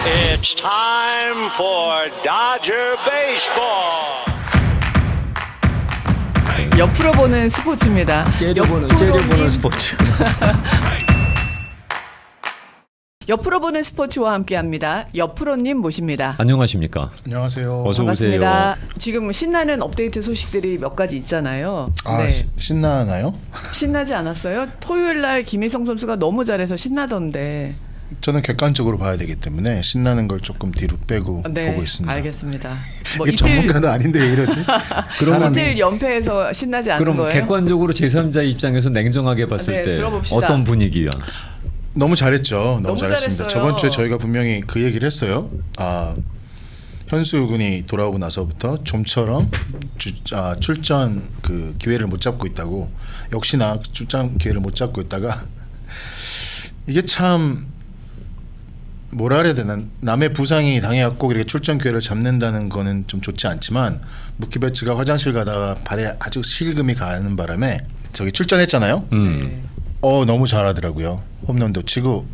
It's time for Dodger baseball. 옆으로 보는 스포츠입니다. 째려보는 스포츠. 옆으로 보는 스포츠와 함께합니다. 옆으로님 모십니다. 안녕하십니까. 안녕하세요. 어서 반갑습니다. 오세요. 지금 신나는 업데이트 소식들이 몇 가지 있잖아요. 아, 네. 신나나요? 신나지 않았어요? 토요일 날 김희성 선수가 너무 잘해서 신나던데. 저는 객관적으로 봐야 되기 때문에 신나는 걸 조금 뒤로 빼고 네, 보고 있습니다. 알겠습니다. 뭐 이게 전문가도 아닌데 왜 이러지? 이틀 연패해서 신나지 않은 그럼 거예요? 객관적으로 제3자 입장에서 냉정하게 봤을 네, 때 들어봅시다. 어떤 분위기야? 너무 잘했죠. 너무 잘했어요. 잘했습니다. 저번 주에 저희가 분명히 그 얘기를 했어요. 현수 군이 돌아오고 나서부터 좀처럼 출전 그 기회를 못 잡고 있다고. 역시나 출전 기회를 못 잡고 있다가 이게 참 뭐라 그래야 되나, 남의 부상이 당해야 꼭 이렇게 출전 기회를 잡는다는 거는 좀 좋지 않지만, 무키 배츠가 화장실 가다가 발에 아주 실금이 가는 바람에 저기 출전했잖아요. 네. 너무 잘하더라고요. 홈런도 치고.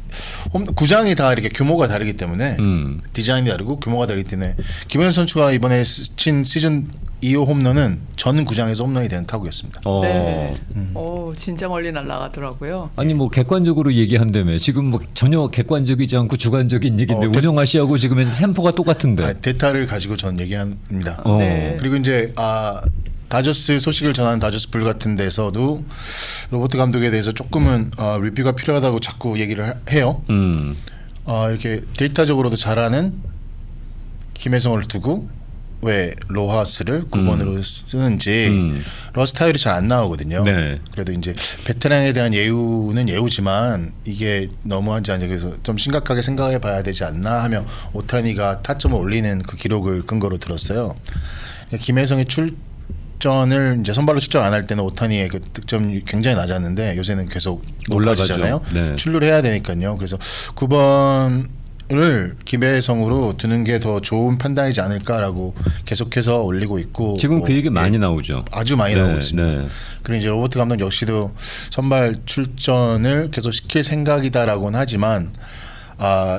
구장이 다 이렇게 규모가 다르기 때문에 디자인이 다르고 규모가 다르기 때문에 김현 선수가 이번에 친 시즌 2호 홈런은 전 구장에서 홈런이 되는 타구였습니다. 네. 진짜 멀리 날아가더라고요. 아니 뭐 객관적으로 얘기한다며 지금 뭐 전혀 객관적이지 않고 주관적인 얘기인데 우정아 씨하고 지금 템포가 똑같은데. 데이터를 가지고 전 얘기합니다. 네. 그리고 이제 다저스 소식을 전하는 다저스 불 같은 데서도 로버트 감독에 대해서 조금은 리뷰가 필요하다고 자꾸 얘기를 해요. 이렇게 데이터적으로도 잘하는 김혜성을 두고 왜 로하스를 9번으로 쓰는지 러스타일이 잘 안 나오거든요. 네. 그래도 이제 베테랑에 대한 예우는 예우지만 이게 너무한지 아닌지, 그래서 좀 심각하게 생각해 봐야 되지 않나 하며 오타니가 타점을 올리는 그 기록을 근거로 들었어요. 김혜성이 출전을 이제 선발로 출전 안 할 때는 오타니의 그 득점이 굉장히 낮았는데 요새는 계속 높아지잖아요. 네. 출루를 해야 되니까요. 그래서 9번을 김혜성으로 두는 게 더 좋은 판단이지 않을까라고 계속해서 올리고 있고, 지금 그 얘기 많이 나오죠. 아주 많이 네, 나오고 있습니다. 네. 그리고 이제 로버트 감독 역시도 선발 출전을 계속 시킬 생각이다라고는 하지만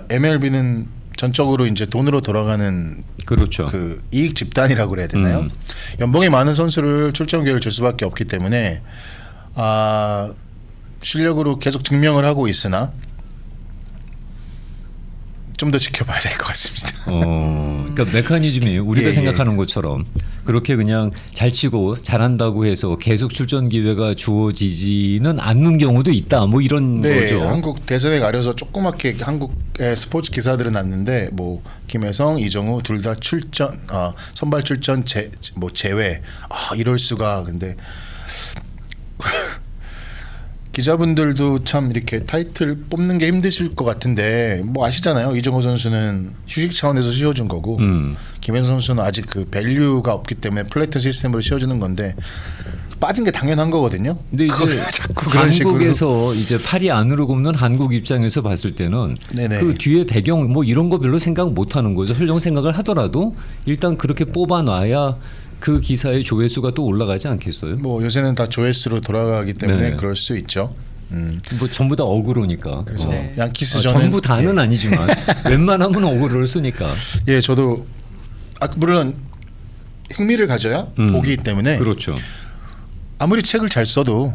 MLB는 전적으로 이제 돈으로 돌아가는 그렇죠. 그 이익 집단이라고 그래야 되나요? 연봉이 많은 선수를 출전 기회를 줄 수밖에 없기 때문에 실력으로 계속 증명을 하고 있으나 좀 더 지켜봐야 될 것 같습니다. 그러니까 메커니즘이 우리가 예, 생각하는 것처럼 그렇게 그냥 잘 치고 잘한다고 해서 계속 출전 기회가 주어지지는 않는 경우도 있다. 뭐 이런 거죠. 한국 대선에 가려서 조그맣게 한국의 스포츠 기사들은 났는데 뭐 김혜성, 이정우 둘 다 출전, 선발 출전 제외. 이럴 수가. 근데 기자분들도 참 이렇게 타이틀 뽑는 게 힘드실 것 같은데, 뭐 아시잖아요. 이정우 선수는 휴식 차원에서 씌워준 거고, 김혜성 선수는 아직 그 밸류가 없기 때문에 플래터 시스템으로 씌워주는 건데 빠진 게 당연한 거거든요. 근데 이제 자꾸 그런 식으로. 한국에서 이제 팔이 안으로 굽는 한국 입장에서 봤을 때는 네네. 그 뒤에 배경 뭐 이런 거 별로 생각 못 하는 거죠. 헐령 생각을 하더라도 일단 그렇게 뽑아놔야 그 기사의 조회수가 또 올라가지 않겠어요? 뭐 요새는 다 조회수로 돌아가기 때문에 네. 그럴 수 있죠. 뭐 전부 다 어그로니까. 그래서 네. 양키스 저는 전부 다는 아니지만 웬만하면 어그로를 쓰니까. 저도 물론 흥미를 가져야 보기 때문에 그렇죠. 아무리 책을 잘 써도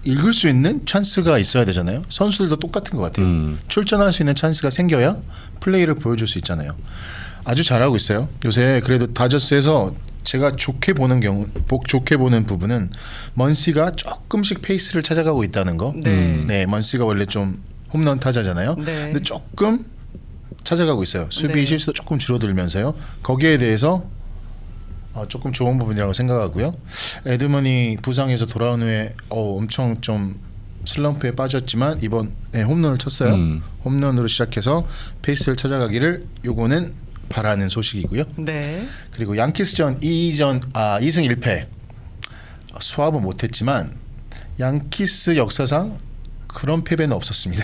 읽을 수 있는 찬스가 있어야 되잖아요. 선수들도 똑같은 것 같아요. 출전할 수 있는 찬스가 생겨야 플레이를 보여줄 수 있잖아요. 아주 잘하고 있어요. 요새 그래도 다저스에서 제가 좋게 보는 부분은 먼시가 조금씩 페이스를 찾아가고 있다는 거. 네. 먼시가 원래 좀 홈런 타자잖아요. 네. 근데 조금 찾아가고 있어요. 수비 네. 실수도 조금 줄어들면서요. 거기에 대해서 조금 좋은 부분이라고 생각하고요. 에드먼이 부상에서 돌아온 후에 엄청 좀 슬럼프에 빠졌지만 이번에 홈런을 쳤어요. 홈런으로 시작해서 페이스를 찾아가기를 요거는 바라는 소식이고요. 네. 그리고 양키스전 2승 1패 수합은 못했지만 양키스 역사상 그런 패배는 없었습니다.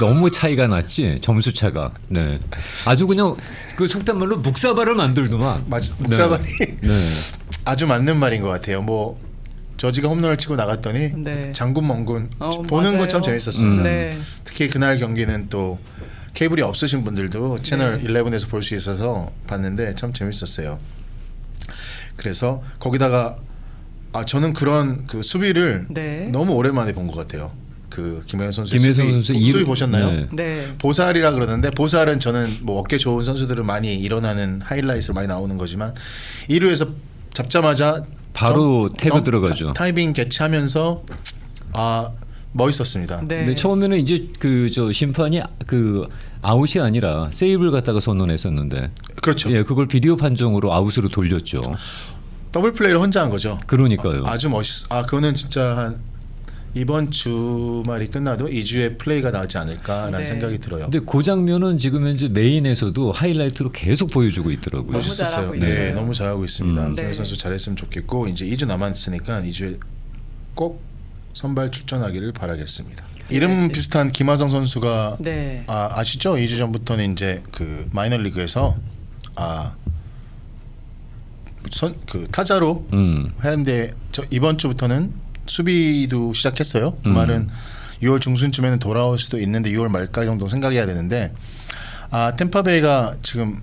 너무 차이가 났지 점수 차가. 네. 아주 그냥 그 속된 말로 묵사발을 만들더만. 묵사발이 네. 아주 맞는 말인 것 같아요. 뭐 저지가 홈런을 치고 나갔더니 네. 장군 멍군 보는 건 참 맞아요. 재밌었습니다. 네. 특히 그날 경기는 또 케이블이 없으신 분들도 채널 네. 11에서 볼 수 있어서 봤는데 참 재밌었어요. 그래서 거기다가 저는 그런 그 수비를 네. 너무 오랜만에 본 것 같아요. 그 김혜성 선수 김혜성 선수 수비 보셨나요? 네. 네. 보살이라 그러는데 보살은 저는 뭐 어깨 좋은 선수들은 많이 일어나는 하이라이트로 많이 나오는 거지만 2루에서 잡자마자 바로 태그 들어가죠. 타이밍 개치하면서 멋있었습니다. 네. 근데 처음에는 이제 그 저 심판이 그 아웃이 아니라 세이브를 갖다가 선언했었는데, 그렇죠. 예, 그걸 비디오 판정으로 아웃으로 돌렸죠. 더블 플레이를 혼자 한 거죠. 그러니까요. 아주 멋있. 그거는 진짜 한 이번 주말이 끝나도 2주의 플레이가 나오지 않을까라는 네. 생각이 들어요. 근데 그 장면은 지금 현재 메인에서도 하이라이트로 계속 보여주고 있더라고요. 너무 멋있었어요. 잘하고 네, 있어요. 너무 잘하고 있습니다. 네. 김혜성 선수 잘했으면 좋겠고 이제 2주 남았으니까 2주에 꼭 선발 출전하기를 바라겠습니다. 이름 비슷한 김하성 선수가 네. 아시죠? 2주 전부터는 이제 그 마이너리그에서 그 타자로 했는데 이번 주부터는 수비도 시작했어요. 그 말은 6월 중순쯤에는 돌아올 수도 있는데 6월 말까지 정도 생각해야 되는데 템파베이가 지금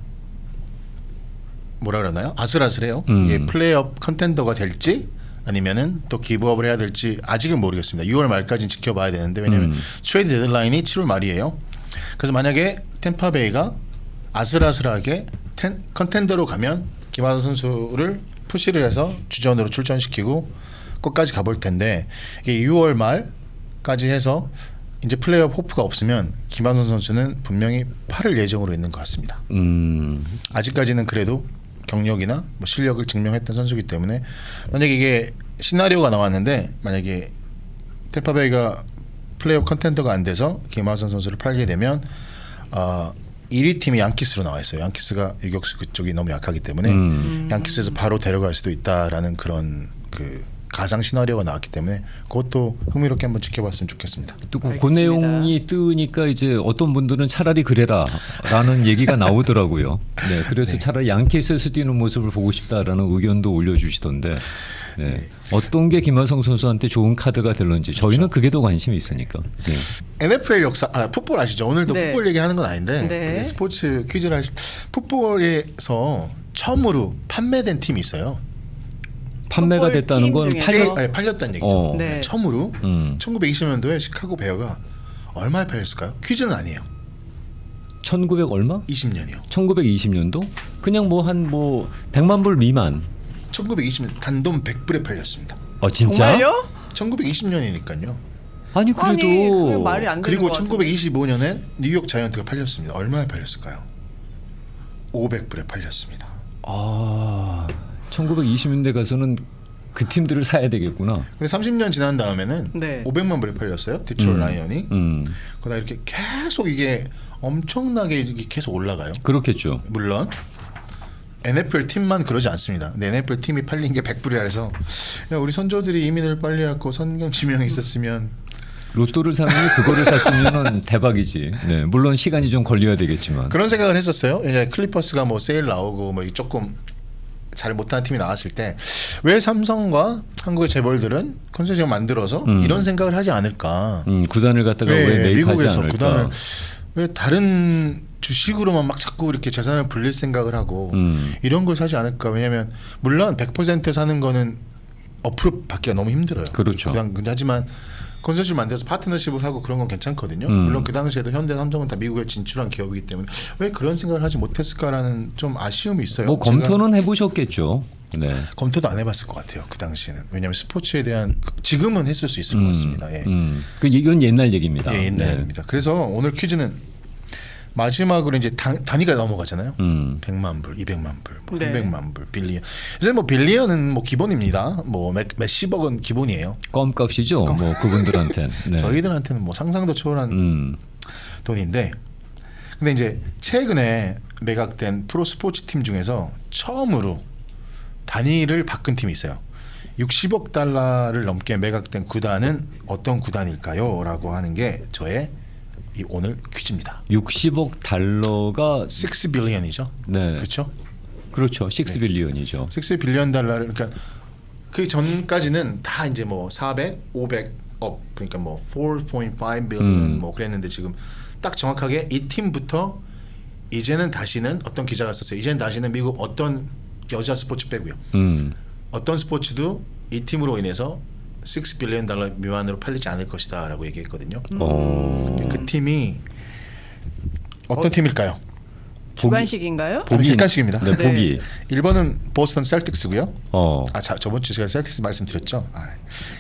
뭐라 그러나요? 아슬아슬해요. 이게 플레이오프 컨텐더가 될지 아니면은 또 기브업을 해야 될지 아직은 모르겠습니다. 6월 말까지는 지켜봐야 되는데 왜냐하면 트레이드 데드라인이 7월 말이에요. 그래서 만약에 템파베이가 아슬아슬하게 컨텐더로 가면 김하성 선수를 푸시를 해서 주전으로 출전시키고 끝까지 가볼 텐데 이게 6월 말까지 해서 이제 플레이오프 호프가 없으면 김하성 선수는 분명히 8을 예정으로 있는 것 같습니다. 아직까지는 그래도 경력이나 뭐 실력을 증명했던 선수이기 때문에 만약에 이게 시나리오가 나왔는데 만약에 템파베이가 플레이오프 컨텐더가 안 돼서 김하성 선수를 팔게 되면 1위 팀이 양키스로 나와 있어요. 양키스가 유격수 그쪽이 너무 약하기 때문에 양키스에서 바로 데려갈 수도 있다라는 그런 그 가상 시나리오가 나왔기 때문에 그것도 흥미롭게 한번 지켜봤으면 좋겠습니다. 또 그 알겠습니다. 내용이 뜨니까 이제 어떤 분들은 차라리 그래라라는 얘기가 나오더라고요. 네, 그래서 차라리 양키스에서 뛰는 모습을 보고 싶다라는 의견도 올려주시던데 네. 어떤 게 김하성 선수한테 좋은 카드가 될런지 저희는 그게 더 관심이 있으니까. 네. NFL 역사, 풋볼 아시죠? 오늘도 네. 풋볼 얘기하는 건 아닌데 네. 스포츠 퀴즈를 풋볼에서 처음으로 판매된 팀이 있어요. 판매가 풋볼 됐다는 팀 건 중에서? 팔렸다는 얘기죠. 네. 처음으로 1920 1920년도에 시카고 베어가 얼마에 팔렸을까요? 퀴즈는 아니에요. 1900 얼마? 20년이요. 1920년도? 그냥 뭐 한 100만 불 미만. 1920년 단돈 100불에 팔렸습니다. 진짜? 정말요? 아니1920년이니까요. 아니, 그게 그래도 말이 안 되는 그리고 것 같은데. 1925년에 뉴욕 자이언트가 팔렸습니다. 얼마에 팔렸을까요? 500불에 팔렸습니다. 1920년대 가서는 그 팀들을 사야 되겠구나. 근데 30년 지난 다음에는 네. 500만 불에 팔렸어요. 디트로이트 라이언이. 그러다 이렇게 계속 이게 엄청나게 이게 계속 올라가요. 그렇겠죠. 물론 NFL 팀만 그러지 않습니다. 근데 NFL 팀이 팔린 게 100불이라 해서 야, 우리 선조들이 이민을 빨리 하고 선경 지명이 있었으면 로또를 사는 게 그거를 샀으면 대박이지. 네, 물론 시간이 좀 걸려야 되겠지만. 그런 생각을 했었어요. 이제 클리퍼스가 뭐 세일 나오고 뭐 조금 잘 못하는 팀이 나왔을 때 왜 삼성과 한국의 재벌들은 컨세션 만들어서 이런 생각을 하지 않을까? 구단을 갖다가 왜 매입하지 미국에서 않을까? 구단을 왜 다른 주식으로만 막 자꾸 이렇게 재산을 불릴 생각을 하고 이런 걸 사지 않을까? 왜냐하면 물론 100% 사는 거는 어프로 받기가 너무 힘들어요. 그렇죠. 근데 하지만 컨소시엄 만들어서 파트너십을 하고 그런 건 괜찮거든요. 물론 그 당시에도 현대, 삼성은 다 미국에 진출한 기업이기 때문에 왜 그런 생각을 하지 못했을까라는 좀 아쉬움이 있어요. 뭐 검토는 해보셨겠죠. 네. 검토도 안 해봤을 것 같아요. 그 당시에는. 왜냐하면 스포츠에 대한 지금은 했을 수 있을 것 같습니다. 예. 이건 옛날 얘기입니다. 예, 옛날 네. 얘기입니다. 그래서 오늘 퀴즈는 마지막으로 이제 단위가 넘어가잖아요. 100만 불, 200만 불, 뭐 네. 300만 불, 빌리언. 이제 뭐 빌리언은 뭐 기본입니다. 뭐 몇십억은 기본이에요. 껌값이죠. 뭐 그분들한테. 네. 저희들한테는 뭐 상상도 초월한 돈인데, 근데 이제 최근에 매각된 프로 스포츠 팀 중에서 처음으로 단위를 바꾼 팀이 있어요. 60억 달러를 넘게 매각된 구단은 어떤 구단일까요? 라고 하는 게 저의 이 오늘 퀴즈입니다. 60억 달러가 6 빌리언이죠. 네. 그렇죠? 그렇죠. 6빌리언이죠. 6 빌리언 달러를 그러니까 그 전까지는 다 이제 뭐 400, 500 그러니까 뭐 4.5 billion 뭐 그랬는데 지금 딱 정확하게 이 팀부터 이제는 다시는 어떤 기자가 썼어요. 이제는 다시는 미국 어떤 여자 스포츠 빼고요. 어떤 스포츠도 이 팀으로 인해서 $6 billion 미만으로 팔리지 않을 것이다라고 얘기했거든요. 그 팀이 어떤 팀일까요? 주관식인가요? 객관식입니다. 네, 네. 보기. 1번은 보스턴 셀틱스고요. 저번 주 제가 셀틱스 말씀드렸죠.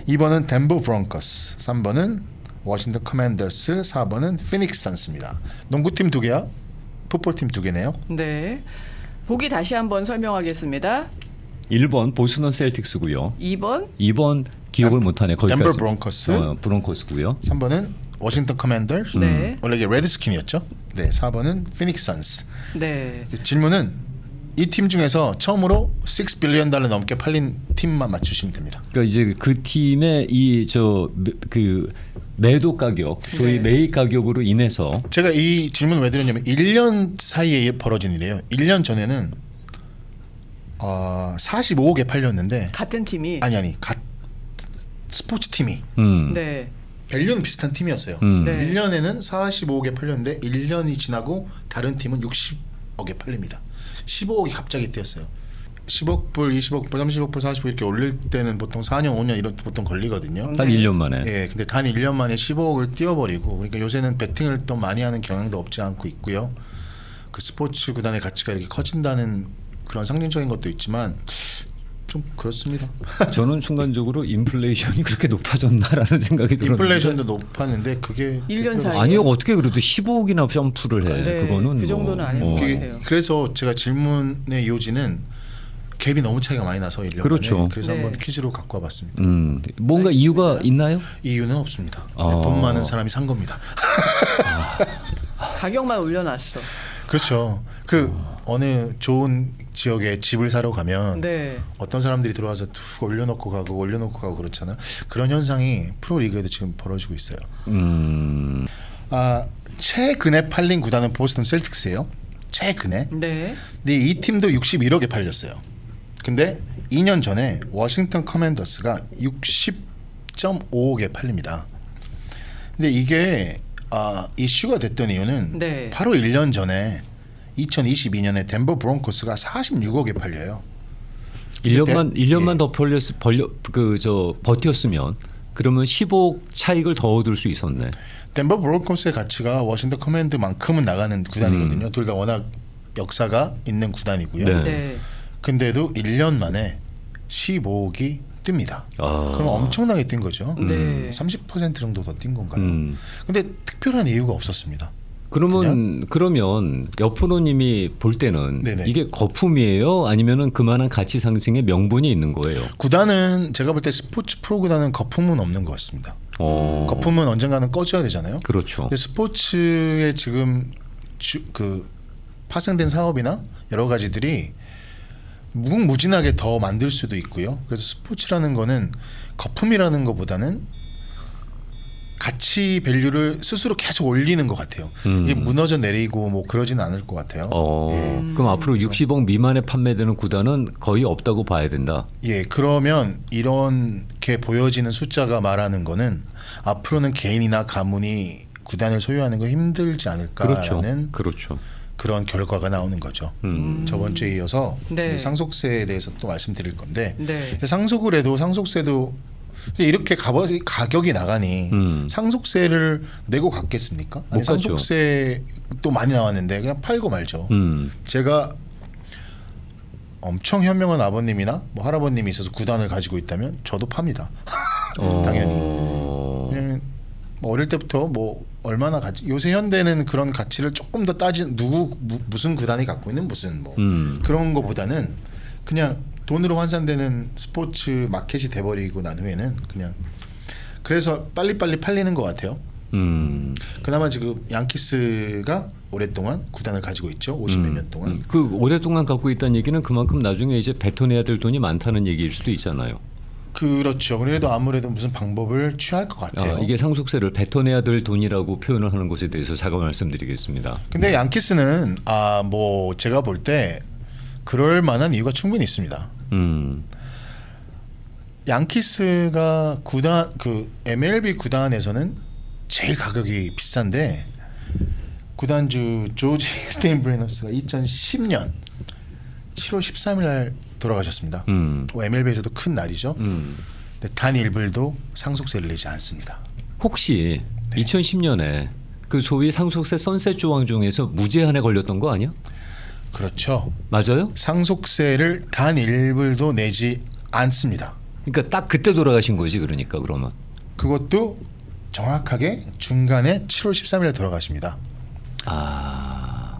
2번은 덴버 브론커스, 3번은 워싱턴 커맨더스, 4번은 피닉스 선스입니다. 농구팀 2개야, 풋볼팀 2개네요. 네. 보기 다시 한번 설명하겠습니다. 1번 보스턴 셀틱스고요. 2번 기억을 못하네. 거기까지. 덴버 브론커스. 브론코스고요. 3번은 워싱턴 커맨더스. 네. 원래 이게 레드스킨이었죠. 네, 4번은 피닉스 선스. 네. 질문은 이 팀 중에서 처음으로 $6 billion 넘게 팔린 팀만 맞추시면 됩니다. 그러니까 이제 그 팀의 그 매도 가격, 소위 네. 매입 가격으로 인해서 제가 이 질문을 왜 드렸냐면 1년 사이에 벌어진 일이에요. 1년 전에는 45억에 팔렸는데 같은 팀이 아니 스포츠 팀이 네. 밸류는 비슷한 팀이었어요. 네. 1년에는 45억에 팔렸는데 1년이 지나고 다른 팀은 60억에 팔립니다. 15억이 갑자기 뛰었어요. 10억 불, 20억 불, 30억 불, 40억 불 이렇게 올릴 때는 보통 4년, 5년 이렇게 보통 걸리거든요. 단 1년 만에. 예, 근데 단 1년 만에 15억을 띄워버리고 그러니까 요새는 베팅을 또 많이 하는 경향도 없지 않고 있고요. 그 스포츠 구단의 가치가 이렇게 커진다는 그런 상징적인 것도 있지만 좀 그렇습니다. 저는 순간적으로 인플레이션이 그렇게 높아졌나라는 생각이 들었는데. 인플레이션도 높았는데 그게 1년 사이에. 아니요, 어떻게 그래도 15억이나 점프를 해. 네, 그거는 그 정도는 아닌 것 그게 같아요. 그래서 제가 질문의 요지는 갭이 너무 차이가 많이 나서 1년 그렇죠. 만에 그래서 네. 한번 퀴즈로 갖고 와봤습니다. 뭔가 이유가 있나요? 이유는 없습니다. 아. 돈 많은 사람이 산 겁니다. 가격만 올려놨어. 그렇죠. 그 어느 좋은 지역에 집을 사러 가면 네. 어떤 사람들이 들어와서 툭 올려놓고 가고 그렇잖아. 그런 현상이 프로리그에도 지금 벌어지고 있어요. 최근에 팔린 구단은 보스턴 셀틱스예요. 최근에. 네. 근데 이 팀도 61억에 팔렸어요. 근데 2년 전에 워싱턴 커맨더스가 60.5억에 팔립니다. 근데 이게 이슈가 됐던 이유는 네. 바로 1년 전에 2022년에 덴버 브론코스가 46억에 팔려요. 1년만 예. 더 버텼으면 그러면 15억 차익을 더 얻을 수 있었네. 덴버 브론코스의 가치가 워싱턴 커맨드만큼은 나가는 구단이거든요. 둘 다 워낙 역사가 있는 구단이고요. 네. 네. 근데도 1년 만에 15억이 뜹니다. 그럼 엄청나게 뛴 거죠. 네. 30% 정도 더 뛴 건가요? 근데 특별한 이유가 없었습니다. 그러면 여프로님이 볼 때는 네네. 이게 거품이에요? 아니면은 그만한 가치 상승의 명분이 있는 거예요? 구단은 제가 볼 때 스포츠 프로 구단은 거품은 없는 것 같습니다. 거품은 언젠가는 꺼져야 되잖아요. 그렇죠. 근데 스포츠에 지금 파생된 사업이나 여러 가지들이 무궁무진하게 더 만들 수도 있고요. 그래서 스포츠라는 거는 거품이라는 것보다는 가치 밸류를 스스로 계속 올리는 것 같아요. 이게 무너져 내리고 뭐 그러지는 않을 것 같아요. 그럼 앞으로 60억 미만에 판매되는 구단은 거의 없다고 봐야 된다. 예, 그러면 이렇게 보여지는 숫자가 말하는 거는 앞으로는 개인이나 가문이 구단을 소유하는 거 힘들지 않을까라는 그렇죠. 그런 결과가 나오는 거죠. 저번 주에 이어서 네. 상속세에 대해서 또 말씀드릴 건데 네. 상속을 해도 상속세도 이렇게 가격이 나가니 상속세를 내고 갔겠습니까? 아니, 못 갔죠. 상속세 또 많이 나왔는데 그냥 팔고 말죠. 제가 엄청 현명한 아버님이나 뭐 할아버님이 있어서 구단을 가지고 있다면 저도 팝니다. 당연히. 왜냐면 뭐 어릴 때부터 뭐 얼마나 요새 현대는 그런 가치를 조금 더 무슨 구단이 갖고 있는 무슨 뭐 그런 거보다는 그냥 돈으로 환산되는 스포츠 마켓이 돼버리고 난 후에는 그냥 그래서 빨리빨리 팔리는 것 같아요. 그나마 지금 양키스가 오랫동안 구단을 가지고 있죠. 50몇 년 동안. 그 오랫동안 갖고 있다는 얘기는 그만큼 나중에 이제 뱉어내야 될 돈이 많다는 얘기일 수도 있잖아요. 그렇죠. 그래도 아무래도 무슨 방법을 취할 것 같아요. 이게 상속세를 뱉어내야 될 돈이라고 표현을 하는 것에 대해서 사과 말씀드리겠습니다. 근데 양키스는 뭐 제가 볼 때 그럴 만한 이유가 충분히 있습니다. 양키스가 구단 그 MLB 구단에서는 제일 가격이 비싼데 구단주 조지 스테인브레너스가 2010년 7월 13일 날 돌아가셨습니다. MLB에서도 큰 날이죠. 근데 단 1불도 상속세를 내지 않습니다. 혹시 2010년에 그 소위 상속세 선셋 조항 중에서 무제한에 걸렸던 거 아니야? 그렇죠. 맞아요? 상속세를 단 1불도 내지 않습니다. 그러니까 딱 그때 돌아가신 거지 그러니까 그러면. 그것도 정확하게 중간에 7월 13일에 돌아가십니다. 아.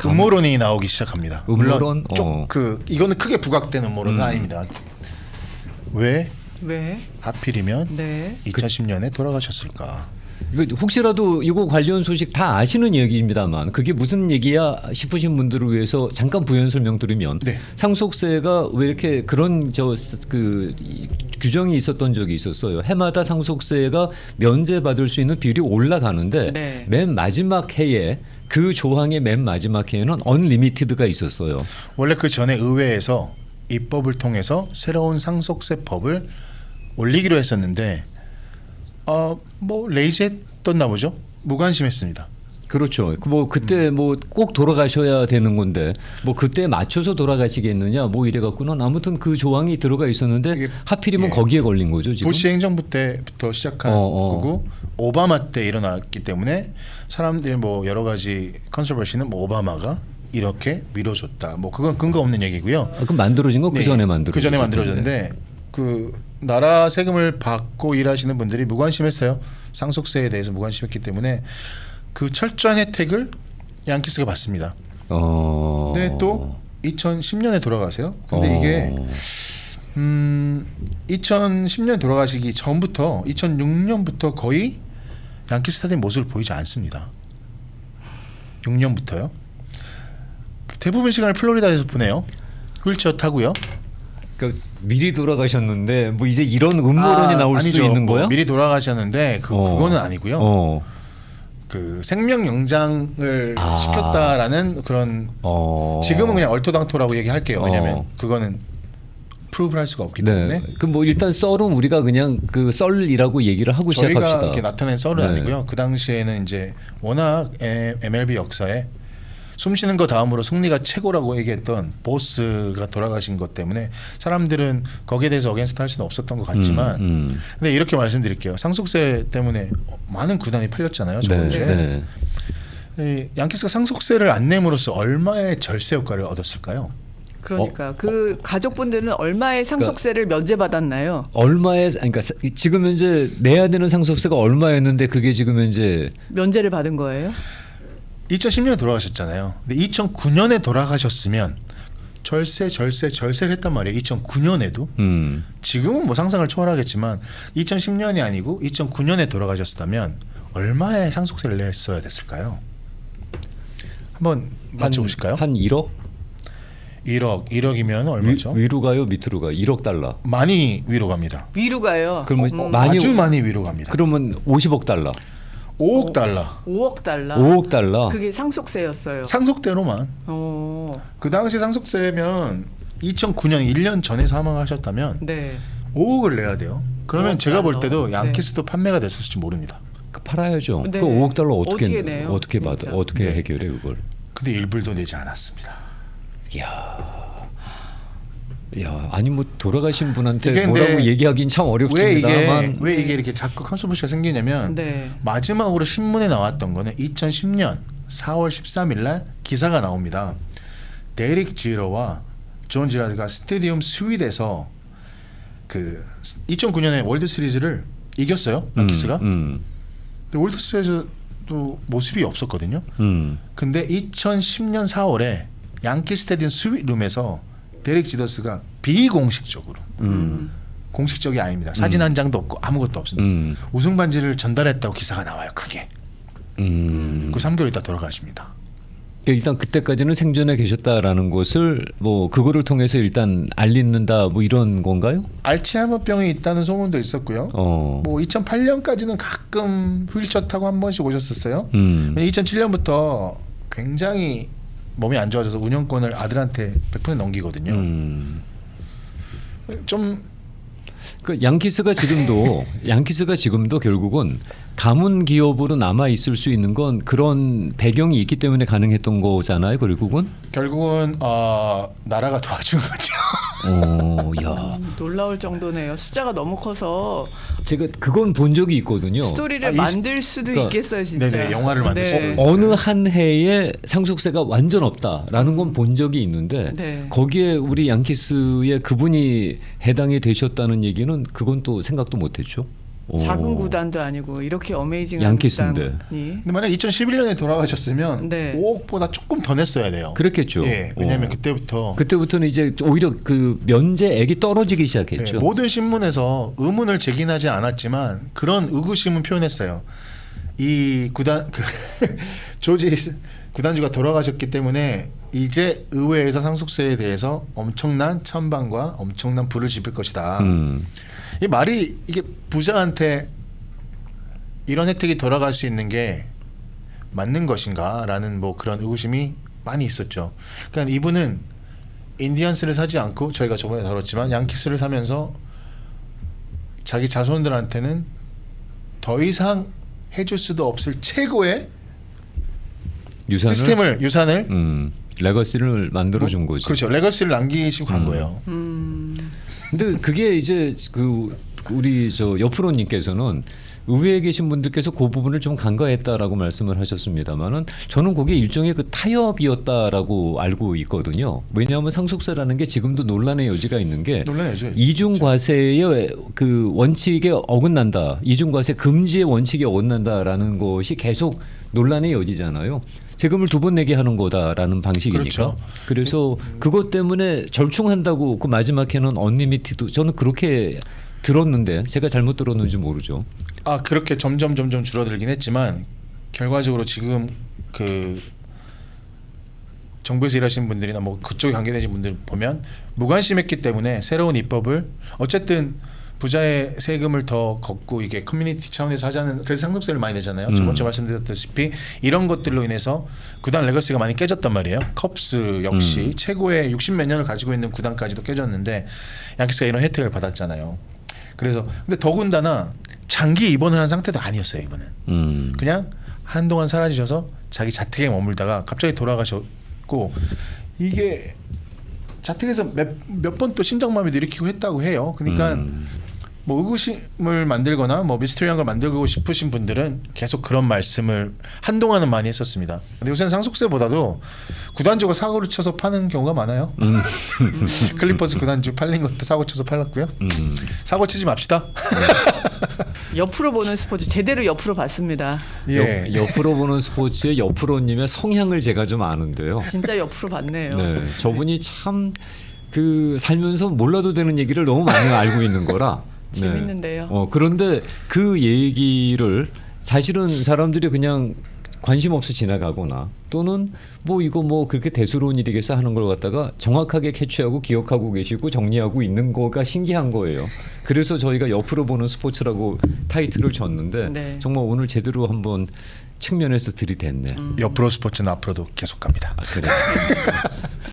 음모론이 나오기 시작합니다. 음모론? 물론 이거는 크게 부각된 음모론은 아닙니다. 왜 왜? 하필이면 네. 2010년에 돌아가셨을까? 이거 혹시라도 이거 관련 소식 다 아시는 얘기입니다만 그게 무슨 얘기야 싶으신 분들을 위해서 잠깐 부연 설명드리면 네. 상속세가 왜 이렇게 그런 규정이 있었던 적이 있었어요. 해마다 상속세가 면제받을 수 있는 비율이 올라가는데 네. 맨 마지막 해에 그 조항의 맨 마지막 해에는 언리미티드가 있었어요. 원래 그 전에 의회에서 입법을 통해서 새로운 상속세법을 올리기로 했었는데 뭐 레이즈했었나 보죠. 무관심했습니다. 그렇죠. 뭐 그때 뭐 꼭 돌아가셔야 되는 건데 뭐 그때 맞춰서 돌아가시겠느냐 뭐 이래 갖고는 아무튼 그 조항이 들어가 있었는데 이게, 하필이면 예. 거기에 걸린 거죠 지금. 부시 행정부 때부터 시작한 거고 오바마 때 일어났기 때문에 사람들이 뭐 여러 가지 컨트로버시는 뭐 오바마가 이렇게 밀어줬다. 뭐 그건 근거 없는 얘기고요. 그럼 만들어진 거 그 네, 전에 만들어진 그 전에 만들어졌는데 그 나라 세금을 받고 일하시는 분들이 무관심했어요. 상속세에 대해서 무관심했기 때문에 그 철저한 혜택을 양키스가 받습니다. 근데 또 2010년에 돌아가세요. 근데 이게 2010년 돌아가시기 전부터 2006년부터 거의 양키 스타디움 모습을 보이지 않습니다. 6년부터요. 대부분 시간을 플로리다에서 보내요. 휠체어 타고요. 그러니까 미리 돌아가셨는데 뭐 이제 이런 음모론이 나올 아니죠. 수도 있는 뭐 거야? 미리 돌아가셨는데 그거는 아니고요. 그 생명 연장을 시켰다라는 그런 지금은 그냥 얼토당토라고 얘기할게요. 왜냐하면 그거는 프루브를 할 수가 없기 때문에. 그 뭐 일단 썰은 우리가 그냥 그 썰이라고 얘기를 하고 저희가 시작합시다. 이렇게 나타낸 썰은 네. 아니고요. 그 당시에는 이제 워낙 MLB 역사에 숨쉬는 거 다음으로 승리가 최고라고 얘기했던 보스가 돌아가신 것 때문에 사람들은 거기에 대해서 어게인스트 할 수는 없었던 것 같지만 근데 이렇게 말씀드릴게요. 상속세 때문에 많은 구단이 팔렸잖아요. 저번 주에. 네. 이 양키스가 상속세를 안 내므로써 얼마의 절세 효과를 얻었을까요? 그러니까 그 가족분들은 얼마의 상속세를 면제받았나요? 얼마의 그러니까 지금 현재 내야 되는 상속세가 얼마였는데 그게 지금 현재 면제를 받은 거예요? 2010년에 돌아가셨잖아요. 근데 2009년에 돌아가셨으면 절세를 했단 말이에요. 2009년에도. 지금은 뭐 상상을 초월하겠지만 2010년이 아니고 2009년에 돌아가셨다면 얼마의 상속세를 냈어야 됐을까요? 한번 맞춰보실까요? 한 1억? 1억이면 얼마죠? 위로 가요, 밑으로 가요? 1억 달러. 많이 위로 갑니다. 위로 가요. 그러면 아주 많이 위로 갑니다. 그러면 50억 달러. 5억 달러. 5억 달러. 5억 달러. 그게 상속세였어요. 상속대로만. 그 당시 상속세면 2009년 1년 전에 사망하셨다면 네. 5억을 내야 돼요. 그러면 5억 제가 볼 달러. 때도 양키스도 판매가 됐을지 모릅니다. 팔아야죠. 네. 그 5억 달러 어떻게 내요, 어떻게 받아? 진짜? 어떻게 네. 해결해 그걸? 근데 1불도 내지 않았습니다. 야, 아니 뭐 돌아가신 분한테 이게 뭐라고 근데 얘기하긴 참 어렵습니다만. 왜 이게 이렇게 자꾸 컨트로버시가 생기냐면 네. 마지막으로 신문에 나왔던 거는 2010년 4월 13일 날 기사가 나옵니다. 데릭 지러와 존 지라드가 스테디움 스윗에서 그 2009년에 월드 시리즈를 이겼어요. 양키스가. 근데 월드 시리즈도 모습이 없었거든요. 근데 2010년 4월에 양키 스테디움 스윗룸에서 데릭 지더스가 비공식적으로 공식적이 아닙니다. 사진 한 장도 없고 아무것도 없습니다. 우승 반지를 전달했다고 기사가 나와요. 크게. 그 3개월 있다 돌아가십니다. 일단 그때까지는 생존해 계셨다라는 것을 뭐 그거를 통해서 일단 알리는다 뭐 이런 건가요? 알츠하이머병이 있다는 소문도 있었고요. 뭐 2008년까지는 가끔 휠체어 타고 한 번씩 오셨었어요. 2007년부터 굉장히 몸이 안 좋아져서 운영권을 아들한테 100% 넘기거든요. 좀 그 양키스가 지금도 결국은 가문 기업으로 남아 있을 수 있는 건 그런 배경이 있기 때문에 가능했던 거잖아요. 결국은 나라가 도와준 거죠. 야, 놀라울 정도네요. 숫자가 너무 커서 제가 그건 본 적이 있거든요. 스토리를 만들 수도 그러니까, 있겠어요, 진짜. 네네, 영화를 만들 수도 있어요. 어느 한 해에 상속세가 완전 없다라는 건 본 적이 있는데 네. 거기에 우리 양키스의 그분이 해당이 되셨다는 얘기는 그건 또 생각도 못했죠. 작은 구단도 아니고 이렇게 어메이징한 양키스인데. 구단이. 근데 만약 2011년에 돌아가셨으면 네. 5억보다 조금 더 냈어야 돼요. 그랬겠죠. 예, 왜냐하면 그때부터는 이제 오히려 그 면제액이 떨어지기 시작했죠. 예, 모든 신문에서 의문을 제기하지 않았지만 그런 의구심은 표현했어요. 이 구단 조지 구단주가 돌아가셨기 때문에 이제 의회에서 상속세에 대해서 엄청난 찬반과 엄청난 불을 지필 것이다. 이 말이 이게 부자한테 이런 혜택이 돌아갈 수 있는 게 맞는 것인가라는 뭐 그런 의구심이 많이 있었죠. 그러니까 이분은 인디언스를 사지 않고 저희가 저번에 다뤘지만 양키스를 사면서 자기 자손들한테는 더 이상 해줄 수도 없을 최고의 유산을 레거시를 만들어 준 거죠. 그렇죠. 레거시를 남기시고 간 거예요. 근데 그게 이제 그 우리 저 여프로님께서는 의회에 계신 분들께서 그 부분을 좀 간과했다라고 말씀을 하셨습니다만은 저는 그게 일종의 그 타협이었다라고 알고 있거든요. 왜냐하면 상속세라는 게 지금도 논란의 여지가 있는 게 논란이죠. 이중과세의 그 원칙에 어긋난다, 이중과세 금지의 원칙에 어긋난다라는 것이 계속 논란의 여지잖아요. 세금을 2번 내게 하는 거다라는 방식이니까. 그렇죠. 그래서 그것 때문에 절충한다고 그 마지막에는 언리미티드 저는 그렇게 들었는데 제가 잘못 들었는지 모르죠. 그렇게 점점 줄어들긴 했지만 결과적으로 지금 그 정부에서 일하시는 분들이나 뭐 그쪽에 관계되신 분들 보면 무관심했기 때문에 새로운 입법을 어쨌든 부자의 세금을 더 걷고 이게 커뮤니티 차원에서 하자는 그래서 상속세를 많이 내잖아요. 저번주에 말씀드렸다시피 이런 것들로 인해서 구단 레거시가 많이 깨졌단 말이에요. 컵스 역시 최고의 60몇 년을 가지고 있는 구단까지도 깨졌는데 양키스가 이런 혜택을 받았잖아요. 그래서 근데 더군다나 장기 입원을 한 상태도 아니었어요. 이번은 그냥 한동안 사라지셔서 자기 자택에 머물다가 갑자기 돌아가셨고 이게 자택에서 몇 번 또 심장마비도 일으키고 했다고 해요. 그러니까 뭐 의구심을 만들거나 뭐 미스터리한 걸 만들고 싶으신 분들은 계속 그런 말씀을 한동안은 많이 했었습니다. 근데 요새는 상속세보다도 구단주가 사고를 쳐서 파는 경우가 많아요. 클리퍼스 구단주 팔린 것도 사고 쳐서 팔았고요. 사고 치지 맙시다. 옆으로 보는 스포츠 제대로 옆으로 봤습니다. 예. 옆으로 보는 스포츠의 옆으로님의 성향을 제가 좀 아는데요. 진짜 옆으로 봤네요. 네, 저분이 참 그 살면서 몰라도 되는 얘기를 너무 많이 알고 있는 거라. 네. 재밌는데요. 그런데 그 얘기를 사실은 사람들이 그냥 관심 없이 지나가거나 또는 뭐 이거 뭐 그렇게 대수로운 일이겠어 하는 걸 갖다가 정확하게 캐치하고 기억하고 계시고 정리하고 있는 거가 신기한 거예요. 그래서 저희가 옆으로 보는 스포츠라고 타이틀을 줬는데 네. 정말 오늘 제대로 한번 측면에서 들이댔네. 옆으로 스포츠는 앞으로도 계속 갑니다. 그래.